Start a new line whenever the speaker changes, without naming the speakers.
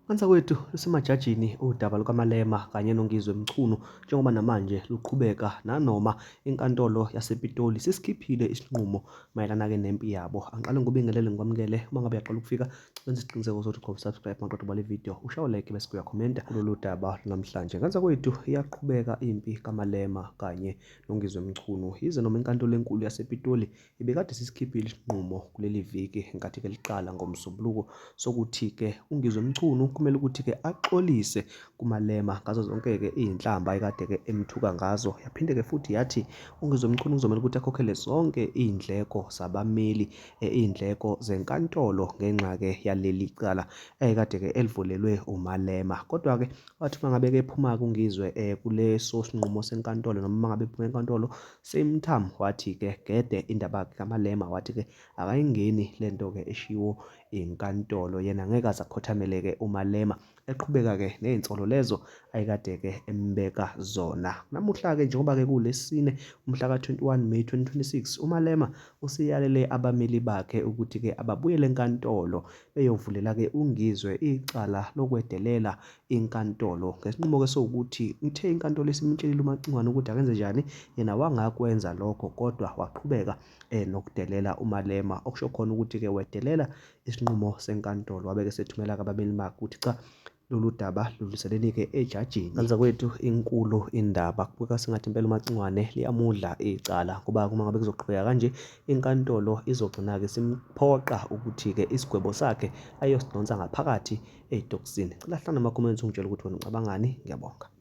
Kansa kwethu lusemajajini udaba lukaMalema kanye noNgizwe Mchunu njengoba namanje luqhubeka nanoma inkantolo yasePitoli sesikhiphile isinqumo mayelana-ke nempi yabo. Angiqale ngikubingelele ngikwamukele uma ngabe uyaqala ukufika wenza isiqiniseko sokuthi ugqoba-subscribe maqedwa ubale ividiyo ushaye like bese uyakhomenta kulolu daba namhlanje. Kansa kwethu iyaqhubeka impi kaMalema kanye noNgizwe Mchunu yize noma inkantolo enkulu yasePitoli ibekade sesikhiphile isinqumo kuleli viki ngenkathi-ke liqala ngoMsombuluko sokuthi-ke uNgizwe Mchunu kumele ukuthi-ke axolise kuMalema ngazo zonke-ke iy'nhlamba ayekade-ke emthuka ngazo. Yaphinde-ke futhi yathi uNgizwe Mchunu kuzomele ukuthi akhokhele zonke iy'ndleko zabameli, iy'ndleko zenkantolo ngenxa-ke yaleli cala ayekade-ke elivulelwe uMalema. Kodwa-ke wathi uma ngabe-ke ephuma-ke uNgizwe kuleso sinqumo senkantolo noma uma ngabe ephuma enkantolo same time wathi-ke gede indaba kaMalema wathi-ke akayingeni lento-ke eshiwo inkantolo, yena ngeke aze akhothamele-ke uMalema eqhubeka-ke ney'nsolo lezo ayekade-ke embeka zona. Namuhla-ke njengoba-ke kuwuLwesine umhla ka-21 Meyi 2026 uMalema useyalele abameli bakhe ukuthi-ke ababuyele enkantolo beyovulela-ke uNgizwe icala lokwedelela inkantolo ngesinqumo-ke sokuthi ithe inkantolo isimtshelile uMacingwane ukuthi akenze njani, yena wangakwenza lokho kodwa waqhubeka nokudelela uMalema, okusho khona ukuthi-ke wedelela isinqumo senkantolo. Wabe-ke sethumela-ke abameli bakhe ukuthi cha, lolu daba ludluliseleni-ke ejajini. Kanza kwethu inkulu indaba, kubukeka sengathi impela uMacingwane liyamudla icala ngoba uma ngabe kuzoqhubeka kanje inkantolo izogcina-ke simphoqa ukuthi-ke isigwebo sakhe ayosidonsa ngaphakathi ey'tokisini. Cela hlangana ama-comments ungitshela ukuthi wena ucabangani. Ngiyabonga.